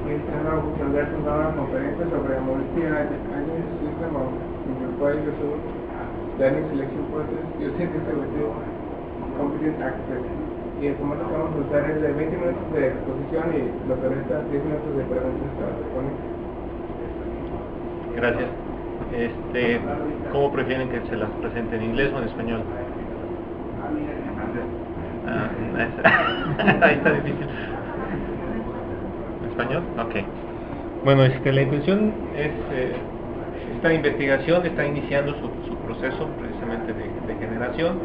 There's una conferencia sobre multi-agent system of enterprise resource planning selection process using distributed computing aspects. Y el formato que vamos a usar es de 20 minutos de exposición y lo que resta 10 minutos de preguntas para responder. Gracias. ¿Cómo prefieren que se las presente, en inglés o en español? Ahí está difícil. ¿En español? Ok. Bueno, la intención es, esta investigación está iniciando su proceso precisamente de generación.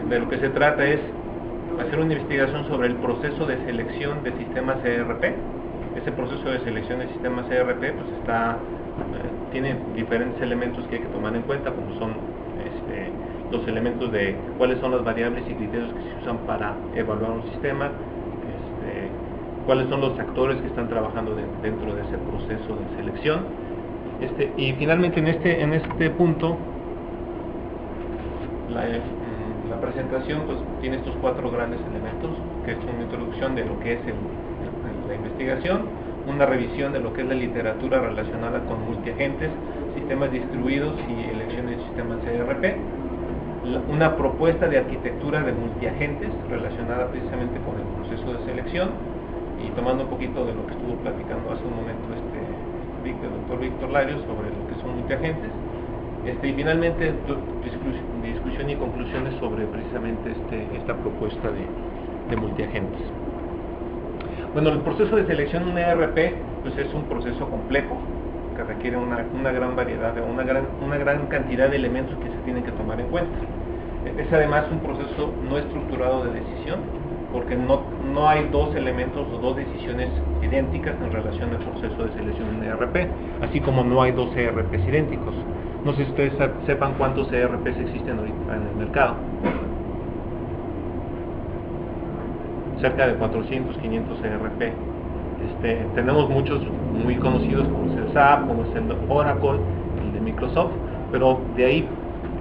De lo que se trata es hacer una investigación sobre el proceso de selección de sistemas ERP. Ese proceso de selección de sistemas ERP pues tiene diferentes elementos que hay que tomar en cuenta, como son los elementos de cuáles son las variables y criterios que se usan para evaluar un sistema, cuáles son los actores que están trabajando dentro de ese proceso de selección, y finalmente en este punto la presentación pues tiene estos 4 grandes elementos, que es una introducción de lo que es la investigación, una revisión de lo que es la literatura relacionada con multiagentes, sistemas distribuidos y elección de sistemas ERP, una propuesta de arquitectura de multiagentes relacionada precisamente con el proceso de selección, y tomando un poquito de lo que estuvo platicando hace un momento el doctor Víctor Larios sobre lo que son multiagentes, y finalmente discusión y conclusiones sobre precisamente esta propuesta de multiagentes. Bueno, el proceso de selección en un ERP pues es un proceso complejo que requiere una gran variedad, una gran cantidad de elementos que se tienen que tomar en cuenta. Es además un proceso no estructurado de decisión, porque no hay 2 elementos o 2 decisiones idénticas en relación al proceso de selección en ERP, así como no hay 2 ERPs idénticos. No sé si ustedes sepan cuántos ERPs existen ahorita en el mercado. Cerca de 400, 500 ERP. Tenemos muchos muy conocidos, como es el SAP, como es el Oracle, el de Microsoft, pero de ahí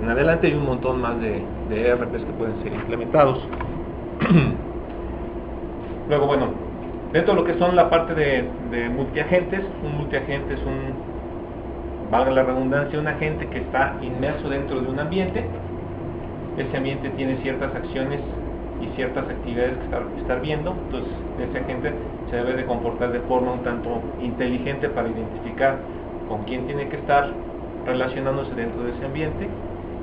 en adelante hay un montón más de ERPs que pueden ser implementados. Luego, bueno, dentro de lo que son la parte de multiagentes, un multiagente es valga la redundancia, un agente que está inmerso dentro de un ambiente. Ese ambiente tiene ciertas acciones y ciertas actividades que estar viendo, entonces ese agente se debe de comportar de forma un tanto inteligente para identificar con quién tiene que estar relacionándose dentro de ese ambiente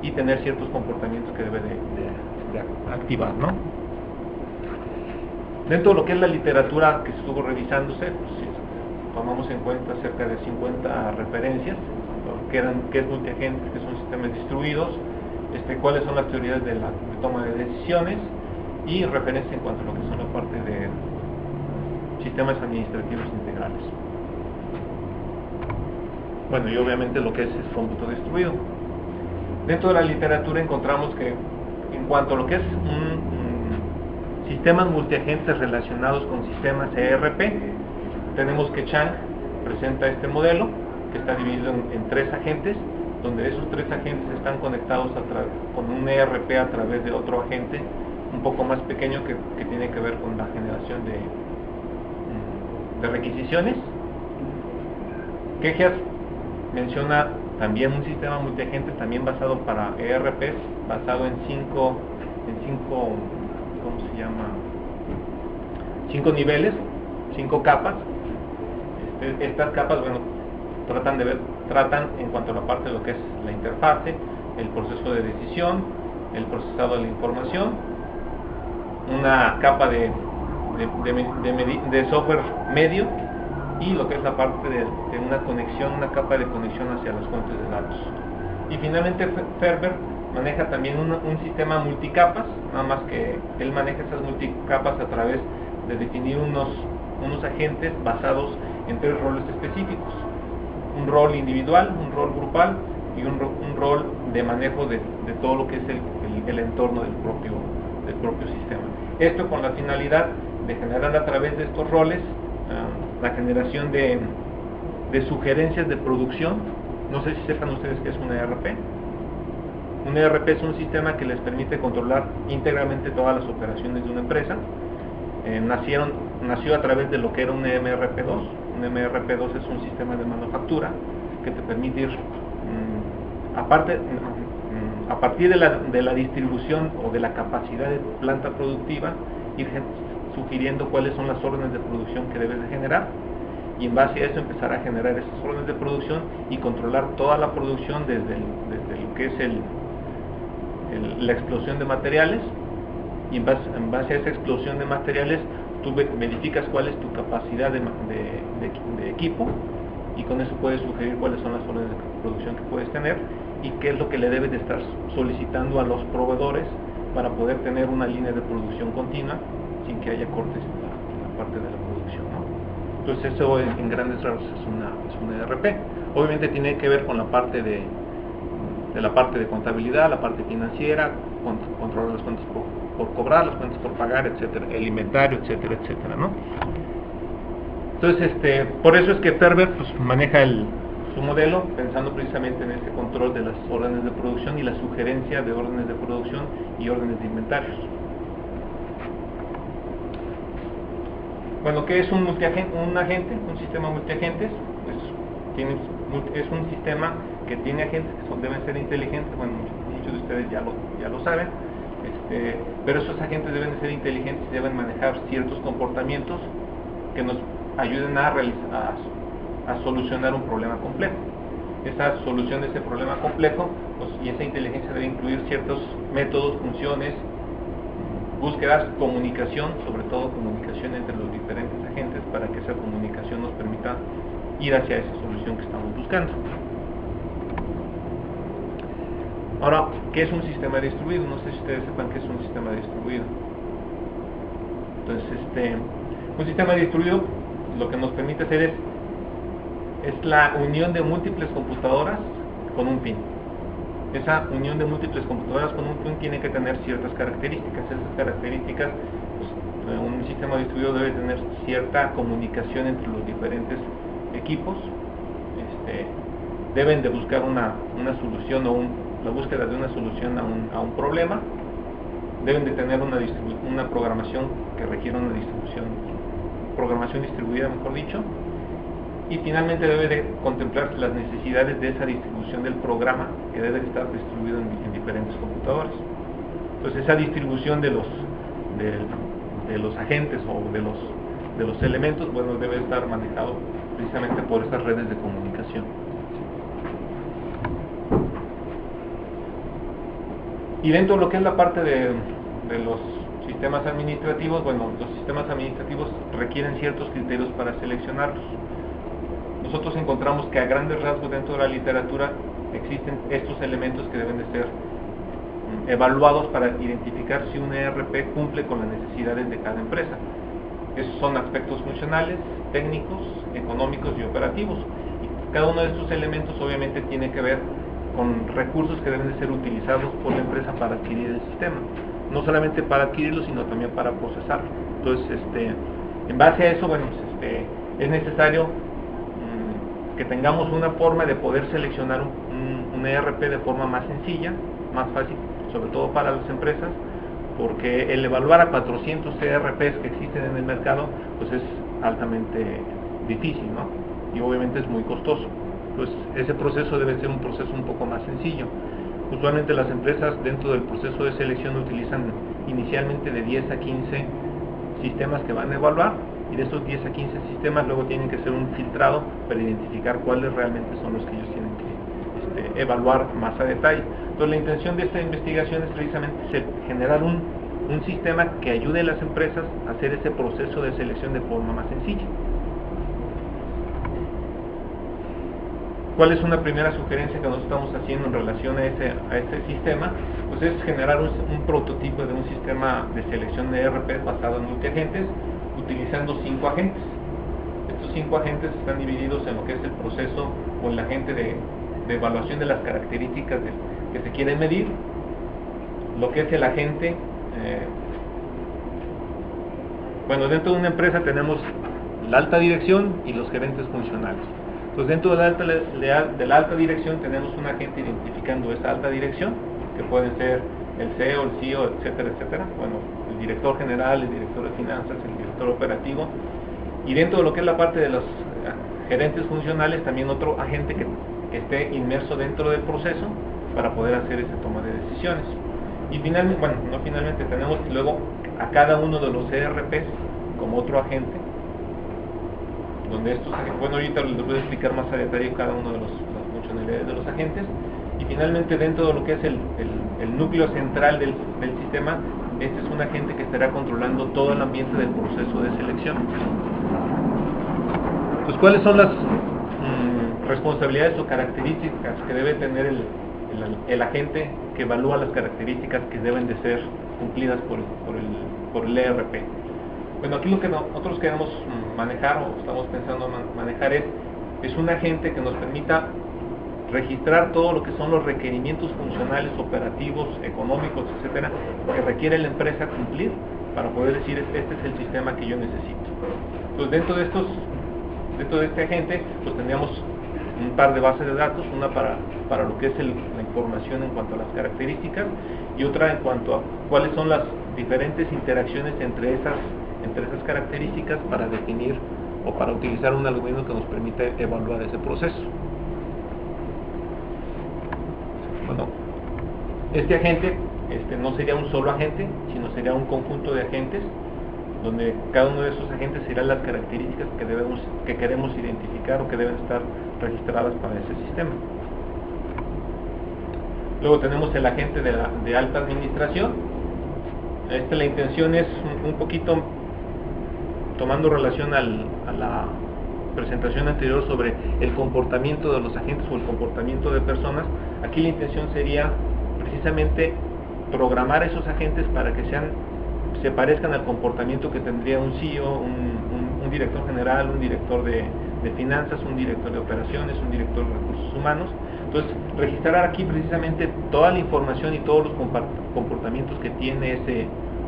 y tener ciertos comportamientos que debe de activar, ¿no? Dentro de lo que es la literatura que estuvo revisándose, pues, tomamos en cuenta cerca de 50 referencias, qué es multiagentes, qué son sistemas distribuidos, cuáles son las teorías de toma de decisiones, y referencia en cuanto a lo que son la parte de sistemas administrativos integrales. Bueno, y obviamente lo que es el cómputo distribuido. Dentro de la literatura encontramos que en cuanto a lo que es sistemas multiagentes relacionados con sistemas ERP, tenemos que Chang presenta este modelo que está dividido en 3 agentes, donde esos 3 agentes están conectados con un ERP a través de otro agente un poco más pequeño que tiene que ver con la generación de requisiciones. Kejias menciona también un sistema multiagente también basado para ERPs, basado en 5 ¿cómo se llama? 5 niveles, 5 capas. Estas capas, bueno, tratan en cuanto a la parte de lo que es la interfase, el proceso de decisión, el procesado de la información, una capa de software medio, y lo que es la parte de una capa de conexión hacia las fuentes de datos. Y finalmente Ferber maneja también un sistema multicapas, nada más que él maneja esas multicapas a través de definir unos agentes basados en 3 roles específicos: un rol individual, un rol grupal y un rol de manejo de todo lo que es el entorno del propio sistema. Esto con la finalidad de generar a través de estos roles la generación de sugerencias de producción. No sé si sepan ustedes qué es un ERP. Un ERP es un sistema que les permite controlar íntegramente todas las operaciones de una empresa, nació a través de lo que era un MRP2. Un MRP2 es un sistema de manufactura que te permite ir, a partir de la distribución o de la capacidad de planta productiva, ir sugiriendo cuáles son las órdenes de producción que debes de generar, y en base a eso empezar a generar esas órdenes de producción y controlar toda la producción desde lo que es la explosión de materiales, y en base a esa explosión de materiales tú verificas cuál es tu capacidad de equipo, y con eso puedes sugerir cuáles son las órdenes de producción que puedes tener y qué es lo que le debes de estar solicitando a los proveedores para poder tener una línea de producción continua sin que haya cortes en la parte de la producción, ¿no? Entonces eso en grandes rasgos es una ERP. Obviamente tiene que ver con la parte de la parte de contabilidad, la parte financiera, controlar las cuentas por cobrar, las cuentas por pagar, etcétera, el inventario, etcétera, etcétera, ¿no? Entonces, por eso es que Ferber pues maneja su modelo pensando precisamente en ese control de las órdenes de producción y la sugerencia de órdenes de producción y órdenes de inventarios. Bueno, ¿qué es un agente? Un sistema multiagentes pues es un sistema que tiene agentes que deben ser inteligentes. Bueno, muchos de ustedes ya lo saben, pero esos agentes deben de ser inteligentes y deben manejar ciertos comportamientos que nos ayuden a solucionar un problema complejo. Esa solución de ese problema complejo pues, y esa inteligencia debe incluir ciertos métodos, funciones, búsquedas, comunicación, sobre todo comunicación entre los diferentes agentes para que esa comunicación nos permita ir hacia esa solución que estamos buscando. Ahora, ¿qué es un sistema distribuido? No sé si ustedes sepan qué es un sistema distribuido. Entonces, un sistema distribuido lo que nos permite hacer es la unión de múltiples computadoras con un fin. Esa unión de múltiples computadoras con un fin tiene que tener ciertas características. Esas características, pues, un sistema distribuido debe tener cierta comunicación entre los diferentes equipos, deben de buscar una solución o la búsqueda de una solución a un problema, deben de tener una programación que requiera una programación distribuida, mejor dicho, y finalmente debe de contemplar las necesidades de esa distribución del programa que debe estar distribuido en diferentes computadoras. Entonces esa distribución de los agentes o de los elementos, bueno, debe estar manejado precisamente por estas redes de comunicación. Y dentro de lo que es la parte de los sistemas administrativos, bueno, los sistemas administrativos requieren ciertos criterios para seleccionarlos. Nosotros encontramos que a grandes rasgos dentro de la literatura existen estos elementos que deben de ser evaluados para identificar si un ERP cumple con las necesidades de cada empresa. Esos son aspectos funcionales, técnicos, económicos y operativos. Y cada uno de estos elementos obviamente tiene que ver con recursos que deben de ser utilizados por la empresa para adquirir el sistema. No solamente para adquirirlo, sino también para procesarlo. Entonces, en base a eso, bueno, es necesario que tengamos una forma de poder seleccionar un ERP de forma más sencilla, más fácil, sobre todo para las empresas, porque el evaluar a 400 ERPs que existen en el mercado, pues es altamente difícil, ¿no? Y obviamente es muy costoso. Entonces, ese proceso debe ser un proceso un poco más sencillo. Usualmente las empresas dentro del proceso de selección utilizan inicialmente de 10 a 15 sistemas que van a evaluar, y de esos 10 a 15 sistemas luego tienen que ser un filtrado para identificar cuáles realmente son los que ellos tienen que evaluar más a detalle. Entonces la intención de esta investigación es precisamente generar un sistema que ayude a las empresas a hacer ese proceso de selección de forma más sencilla. ¿Cuál es una primera sugerencia que nosotros estamos haciendo en relación a este sistema? Pues es generar un prototipo de un sistema de selección de ERP basado en multiagentes, utilizando 5 agentes. Estos 5 agentes están divididos en lo que es el proceso o el agente de evaluación de las características que se quieren medir, lo que es el agente, bueno, dentro de una empresa tenemos la alta dirección y los gerentes funcionales. Entonces dentro de la alta dirección tenemos un agente identificando esa alta dirección, que pueden ser el CEO, el CEO, etcétera, etcétera. Bueno, el director general, el director de finanzas, el director operativo, y dentro de lo que es la parte de los gerentes funcionales, también otro agente que esté inmerso dentro del proceso para poder hacer esa toma de decisiones. Y finalmente, bueno, no finalmente, tenemos luego a cada uno de los ERPs como otro agente, donde estos, bueno, ahorita les voy a explicar más a detalle cada uno de las funcionalidades de los agentes. Y finalmente, dentro de lo que es el núcleo central del sistema, este es un agente que estará controlando todo el ambiente del proceso de selección. Pues, ¿cuáles son las responsabilidades o características que debe tener el agente que evalúa las características que deben de ser cumplidas por el ERP? Bueno, aquí lo que nosotros queremos manejar o estamos pensando manejar es un agente que nos permita registrar todo lo que son los requerimientos funcionales, operativos, económicos, etcétera, que requiere la empresa cumplir para poder decir este es el sistema que yo necesito. Entonces, dentro de este agente, pues tendríamos un par de bases de datos, una para lo que es la información en cuanto a las características y otra en cuanto a cuáles son las diferentes interacciones entre esas características para definir o para utilizar un algoritmo que nos permita evaluar ese proceso. Bueno, este agente no sería un solo agente, sino sería un conjunto de agentes, donde cada uno de esos agentes serán las características que queremos identificar o que deben estar registradas para ese sistema. Luego tenemos el agente de alta administración. La intención es un poquito tomando relación a la presentación anterior sobre el comportamiento de los agentes o el comportamiento de personas. Aquí la intención sería precisamente programar esos agentes para que se parezcan al comportamiento que tendría un CEO, un director general, un director de finanzas, un director de operaciones, un director de recursos humanos. Entonces, registrar aquí precisamente toda la información y todos los comportamientos que tiene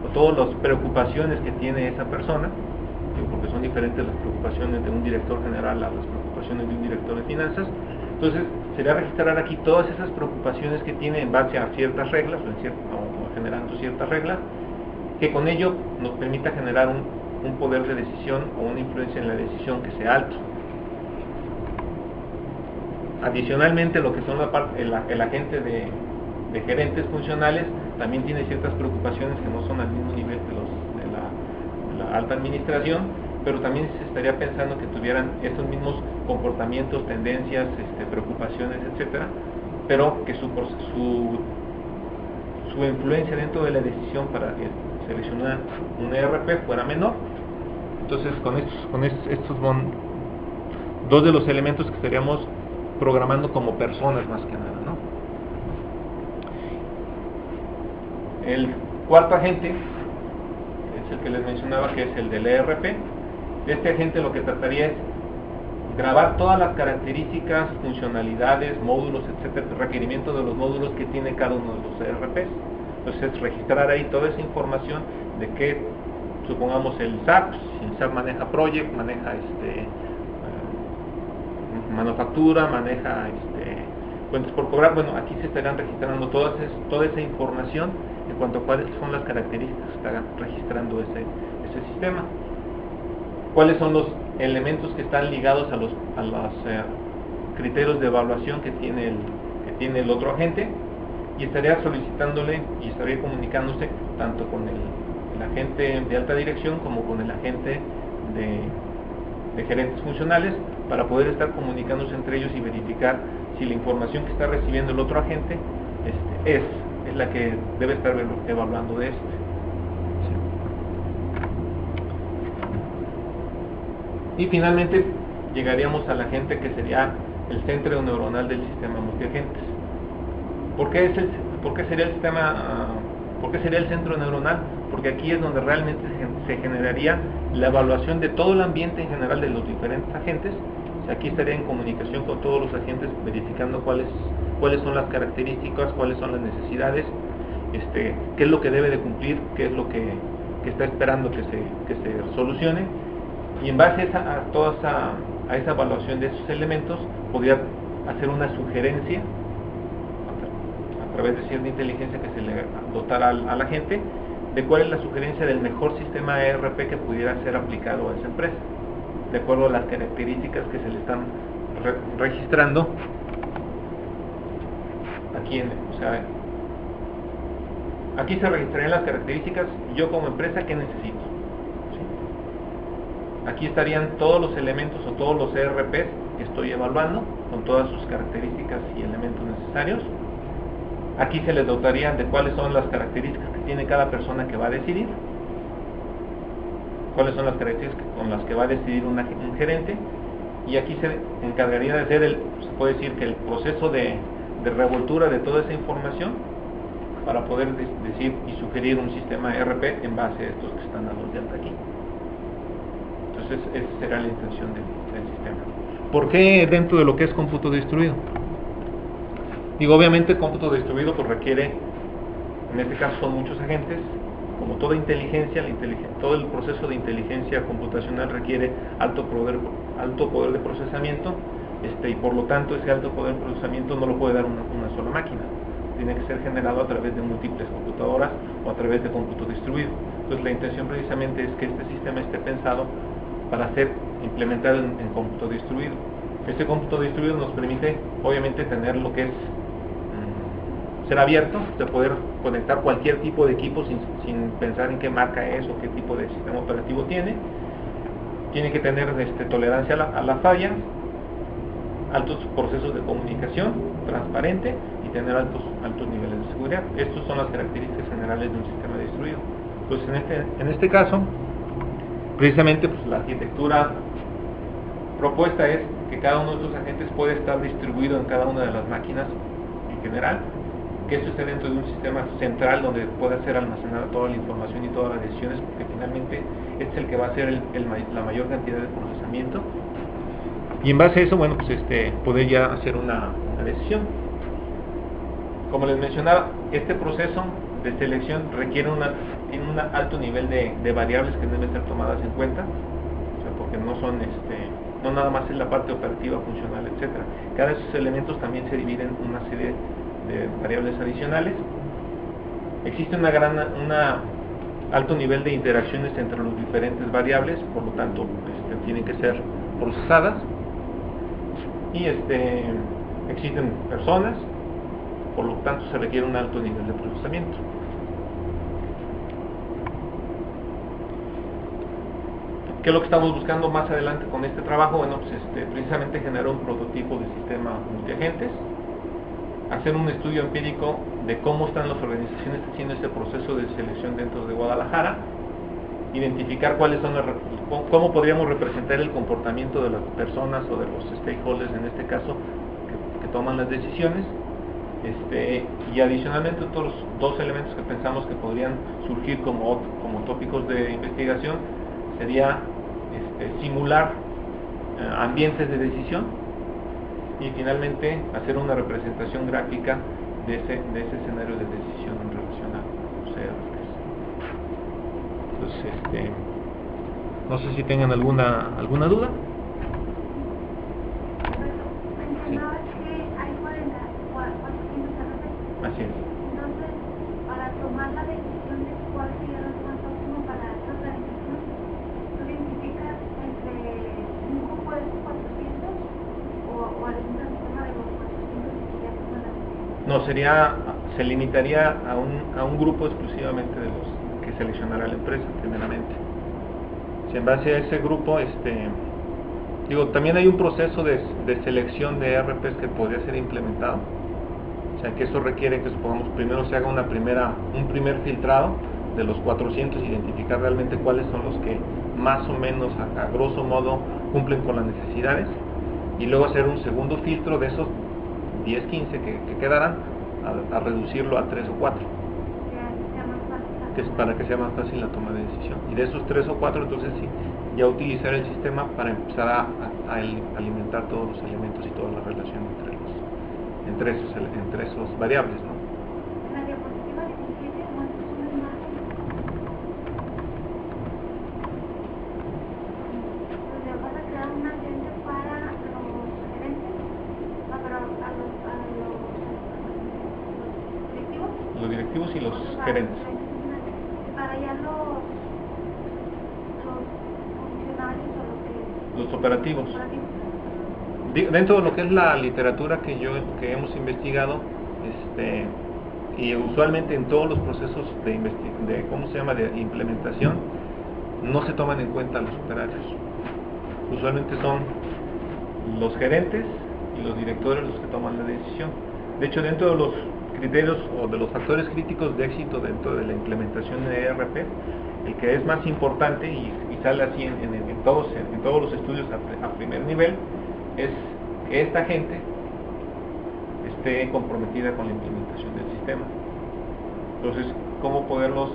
o todas las preocupaciones que tiene esa persona, porque son diferentes las preocupaciones de un director general a las preocupaciones de un director de finanzas. Entonces, sería registrar aquí todas esas preocupaciones que tiene en base a ciertas reglas o generando ciertas reglas, que con ello nos permita generar un poder de decisión o una influencia en la decisión que sea alto. Adicionalmente, lo que son el agente de gerentes funcionales también tiene ciertas preocupaciones que no son al mismo nivel de la alta administración, pero también se estaría pensando que tuvieran estos mismos comportamientos, tendencias, preocupaciones, etcétera, pero que su influencia dentro de la decisión para seleccionar un ERP fuera menor. Entonces, con estos son dos de los elementos que estaríamos programando como personas más que nada, ¿no? El cuarto agente es el que les mencionaba, que es el del ERP. Este agente lo que trataría es grabar todas las características, funcionalidades, módulos, etcétera, requerimientos de los módulos que tiene cada uno de los ERPs. Entonces, registrar ahí toda esa información de que, supongamos, el SAP, si el SAP maneja Project, maneja manufactura, maneja cuentas por cobrar. Bueno, aquí se estarán registrando toda esa información en cuanto a cuáles son las características que está registrando ese sistema, cuáles son los elementos que están ligados a los criterios de evaluación que tiene el otro agente, y estaría solicitándole y estaría comunicándose tanto con el agente de alta dirección como con el agente de gerentes funcionales, para poder estar comunicándose entre ellos y verificar si la información que está recibiendo el otro agente es la que debe estar evaluando de Y finalmente llegaríamos al agente que sería el centro neuronal del sistema multiagentes. ¿Por qué sería el centro neuronal? Porque aquí es donde realmente se generaría la evaluación de todo el ambiente en general de los diferentes agentes. O sea, aquí estaría en comunicación con todos los agentes, verificando cuáles son las características, cuáles son las necesidades, qué es lo que debe de cumplir, qué es lo que está esperando que se solucione, y en base a esa evaluación de esos elementos podría hacer una sugerencia a través de cierta inteligencia que se le dotara a la gente de cuál es la sugerencia del mejor sistema ERP que pudiera ser aplicado a esa empresa, de acuerdo a las características que se le están registrando aquí aquí se registrarían las características. Yo como empresa, ¿qué necesito? ¿Sí? Aquí estarían todos los elementos o todos los ERPs que estoy evaluando con todas sus características y elementos necesarios. Aquí se les dotarían de cuáles son las características que tiene cada persona que va a decidir, cuáles son las características con las que va a decidir un gerente, y aquí se encargaría de hacer se puede decir que el proceso de revoltura de toda esa información para poder decir y sugerir un sistema ERP en base a estos que están dados de alta aquí. Entonces esa será la intención del sistema. ¿Por qué dentro de lo que es cómputo distribuido? Digo, obviamente cómputo distribuido pues requiere, en este caso son muchos agentes, como toda inteligencia, todo el proceso de inteligencia computacional requiere alto poder de procesamiento, y por lo tanto ese alto poder de procesamiento no lo puede dar una sola máquina, tiene que ser generado a través de múltiples computadoras o a través de cómputo distribuido. Entonces la intención precisamente es que este sistema esté pensado para ser implementado en cómputo distribuido. Este cómputo distribuido nos permite obviamente tener lo que es ser abierto, de poder conectar cualquier tipo de equipo sin pensar en qué marca es o qué tipo de sistema operativo tiene. Tiene que tener tolerancia a la falla, altos procesos de comunicación, transparente y tener altos niveles de seguridad. Estas son las características generales de un sistema distribuido. Entonces en este caso, precisamente pues, la arquitectura propuesta es que cada uno de estos agentes puede estar distribuido en cada una de las máquinas en general, que esto esté dentro de un sistema central donde pueda ser almacenada toda la información y todas las decisiones, porque finalmente este es el que va a hacer la mayor cantidad de procesamiento, y en base a eso, bueno, pues poder ya hacer una decisión. Como les mencionaba, este proceso de selección requiere un alto nivel de variables que deben ser tomadas en cuenta, o sea, porque no son no nada más es la parte operativa, funcional, etcétera. Cada de esos elementos también se dividen en una serie de variables adicionales. Existe un alto nivel de interacciones entre los diferentes variables, por lo tanto tienen que ser procesadas, y existen personas, por lo tanto se requiere un alto nivel de procesamiento. ¿Qué es lo que estamos buscando más adelante con este trabajo? Bueno, pues precisamente generar un prototipo de sistema multiagentes, hacer un estudio empírico de cómo están las organizaciones haciendo este proceso de selección dentro de Guadalajara, identificar cómo podríamos representar el comportamiento de las personas o de los stakeholders, en este caso, que toman las decisiones, y adicionalmente otros dos elementos que pensamos que podrían surgir como tópicos de investigación sería simular ambientes de decisión, y finalmente hacer una representación gráfica de ese escenario de decisión en relación a los ERPs. Entonces, no sé si tengan alguna duda. Sí. Así es. Entonces, para tomar la decisión de cuál sería lo más óptimo para esta organización, ¿tú identificas entre un grupo de 400 o algún sistema de los 400 que ya toman la decisión? No, se limitaría a un grupo exclusivamente de los que seleccionará la empresa, primeramente. Si en base a ese grupo, también hay un proceso de selección de ERPs que podría ser implementado. O sea, que eso requiere que supongamos primero se haga un primer filtrado de los 400, identificar realmente cuáles son los que más o menos a grosso modo cumplen con las necesidades, y luego hacer un segundo filtro de esos 10, 15 que quedarán, a reducirlo a 3 o 4, que es para que sea más fácil la toma de decisión. Y de esos 3 o 4, entonces sí, ya utilizar el sistema para empezar a alimentar todos los elementos y toda la relación entre esos variables, ¿no? En la diapositiva 17 muestras una imagen donde vas a crear un ambiente para los gerentes, para los directivos. Los directivos y los gerentes. Para los operativos. operativos. Dentro de lo que es la literatura que hemos investigado, y usualmente en todos los procesos de implementación, no se toman en cuenta los operarios. Usualmente son los gerentes y los directores los que toman la decisión. De hecho, dentro de los criterios o de los factores críticos de éxito dentro de la implementación de ERP, el que es más importante y sale así en todos los estudios a primer nivel, es que esta gente esté comprometida con la implementación del sistema. Entonces, ¿cómo poderlos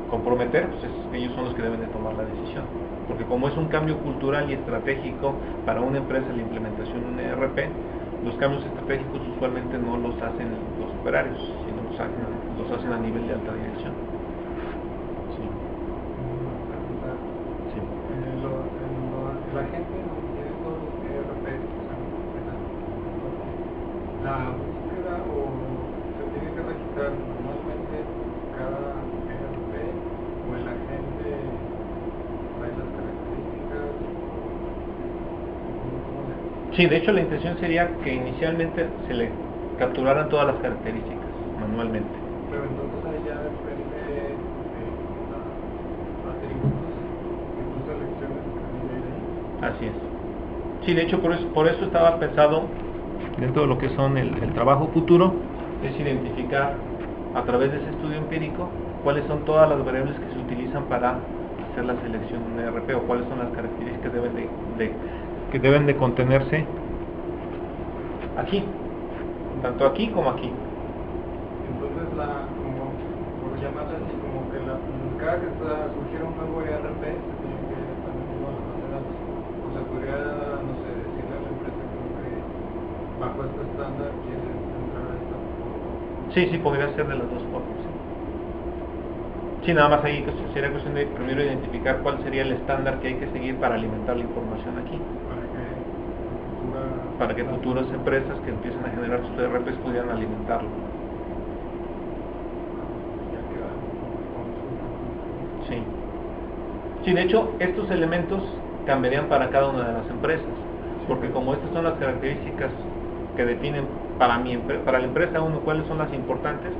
comprometer? Pues ellos son los que deben de tomar la decisión, porque como es un cambio cultural y estratégico para una empresa la implementación de un ERP, los cambios estratégicos usualmente no los hacen los operarios, sino los hacen a nivel de alta dirección. Sí. Sí. La gente no tiene todos los ERP, la búsqueda o se tiene que registrar normalmente cada ERP o el agente trae las características. Sí, de hecho la intención sería que inicialmente se le capturaran todas las características manualmente. Pero entonces ahí ya depende de los atributos que tú selecciones que vienen ahí. Así es. Sí, de hecho por eso estaba pensado dentro de lo que son el trabajo futuro, es identificar a través de ese estudio empírico cuáles son todas las variables que se utilizan para hacer la selección de un ERP, o cuáles son las características que deben de contenerse aquí, tanto aquí como aquí. Entonces, como por llamarla así, como que cada que surgiera un nuevo ERP, se tiene que también a la base de datos. O sea, podría, no sé, decirle a la empresa que bajo este estándar quieres entrar a esta forma. Sí, podría ser de las dos formas. Sí, nada más ahí sería cuestión de primero identificar cuál sería el estándar que hay que seguir para alimentar la información aquí. Para que futuras empresas que empiecen a generar sus ERPs pudieran alimentarlo. Sí. Sí, de hecho, estos elementos cambiarían para cada una de las empresas, porque como estas son las características que definen para la empresa 1 cuáles son las importantes,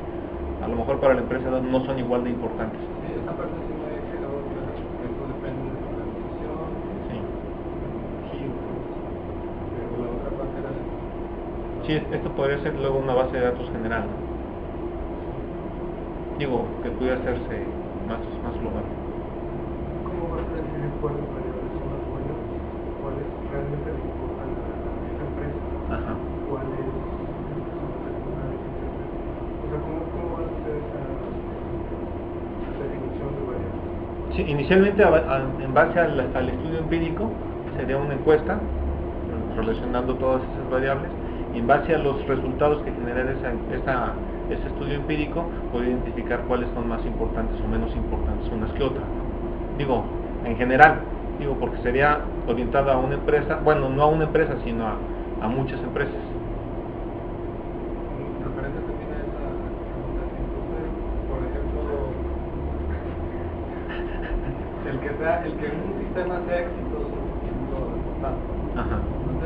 a lo mejor para la empresa 2 no son igual de importantes. Sí, esa parte sí me quedó claro, eso depende de la organización. Sí. Pero la otra parte era Sí, esto podría ser luego una base de datos general, ¿no? Digo, que pudiera hacerse más global. ¿Cómo vas a definir cuáles variables son las buenas? ¿Cuáles realmente le importan a esa empresa? Ajá. ¿Cuáles son secundarias? O sea, ¿cómo vas a hacer esa definición de variables? Sí, inicialmente en base al estudio empírico sería una encuesta relacionando todas esas variables, y en base a los resultados que generara ese estudio empírico puede identificar cuáles son más importantes o menos importantes unas que otras. Digo, en general, porque sería orientada a una empresa, bueno, no a una empresa, sino a muchas empresas. Referente también a esa pregunta, entonces, por ejemplo, el que un sistema sea exitoso, lo importante. Ajá. No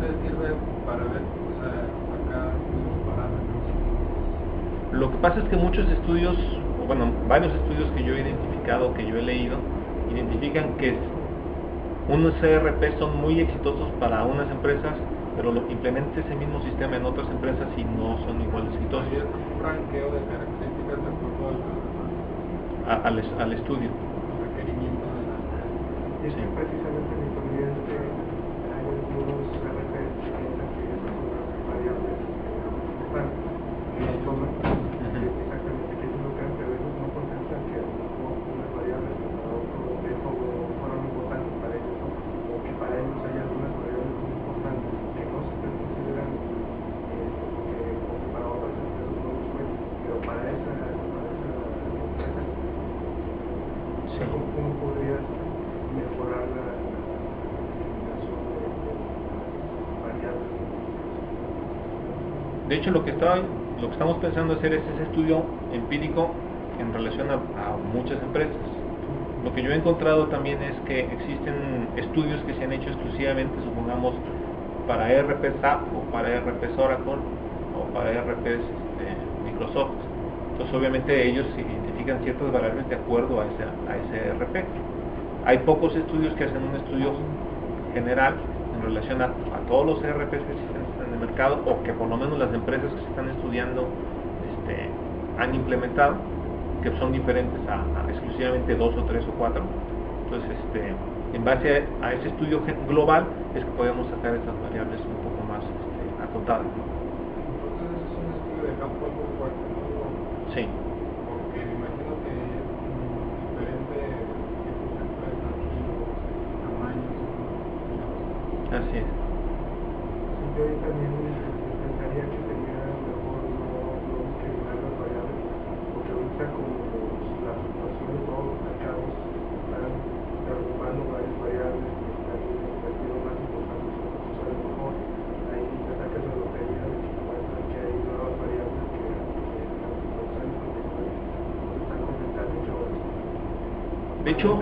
te sirve para ver, o sea, acá los parámetros. Lo que pasa es que muchos estudios, bueno, varios estudios que yo he identificado, que yo he leído, identifican que unos ERP son muy exitosos para unas empresas, pero implementa ese mismo sistema en otras empresas y no son igual de exitosos. Es un ranqueo de características de acuerdo al estudio. Requerimiento de la empresa. Y es que precisamente mi teoría es que hay algunos ERP que piensan que esas son las variables importantes. No toman exactamente qué es lo que hacen, a veces no contestan que unas variables que para otro fueron importantes para ellos, o que para ellos hay algunas variables muy importantes que no se están considerando, porque para otras empresas no los cuentan, pero para esa empresa, Sí. ¿cómo podrías mejorar la definición de variables? De hecho, lo que estamos pensando hacer es ese estudio empírico en relación a muchas empresas. Lo que yo he encontrado también es que existen estudios que se han hecho exclusivamente, supongamos, para ERP SAP o para ERP Oracle o para ERP Microsoft. Entonces obviamente ellos identifican ciertas variables de acuerdo a ese ERP. Hay pocos estudios que hacen un estudio general en relación a todos los ERPs que existen en el mercado, o que por lo menos las empresas que se están estudiando han implementado, que son diferentes a exclusivamente 2 o 3 o 4. Entonces, en base a ese estudio global es que podemos sacar estas variables un poco más acotadas, ¿no? Entonces es un estudio de campo algo fuerte, ¿no? Sí. Porque me imagino que es diferente tipos de empresas, giros, tamaños, ¿no? Así es. Yo ahí también pensaría que sería mejor no discriminar las variables, porque ahorita como la fluctuación de todos los mercados están preocupando varias variables que están invertidos más importantes que otros, a lo mejor ahí te sacas la lotería de que encuentran que hay nuevas variables que los centros no están contestando mucho. De hecho,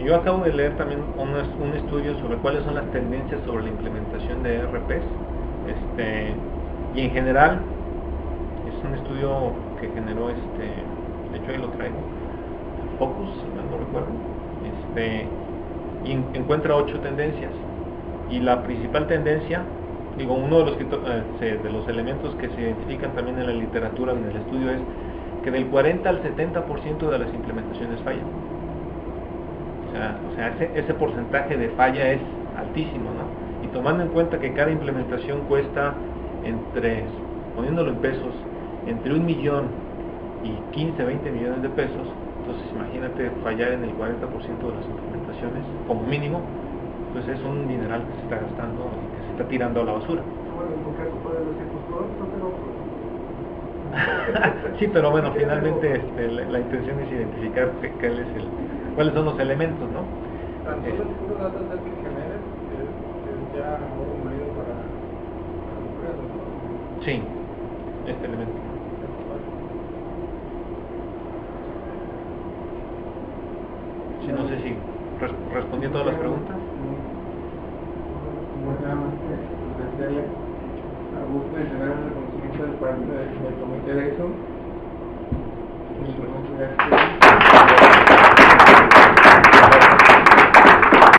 yo acabo de leer también un estudio sobre cuáles son las tendencias sobre la implementación de ERPs, y en general es un estudio que generó, de hecho ahí lo traigo, Focus, si mal no recuerdo, y encuentra 8 tendencias, y la principal tendencia, uno de los elementos que se identifican también en la literatura, en el estudio, es que del 40 al 70% de las implementaciones fallan. O sea, ese porcentaje de falla es altísimo, ¿no? Y tomando en cuenta que cada implementación cuesta poniéndolo en pesos, entre 1 millón y 15, 20 millones de pesos, entonces imagínate fallar en el 40% de las implementaciones, como mínimo, pues es un dineral que se está gastando y que se está tirando a la basura. Bueno, en tu caso puedes decir, pues todo esto, pero... Sí, pero bueno, finalmente la intención es identificar cuáles son los elementos, ¿no? Tan solo el puro dataset que generes es ya algo válido para empresas, ¿no? Sí, este elemento. Sí, no sé si respondí a todas las preguntas. Buenamente, desearle a gusto de tener el reconocimiento de parte del comité de eso.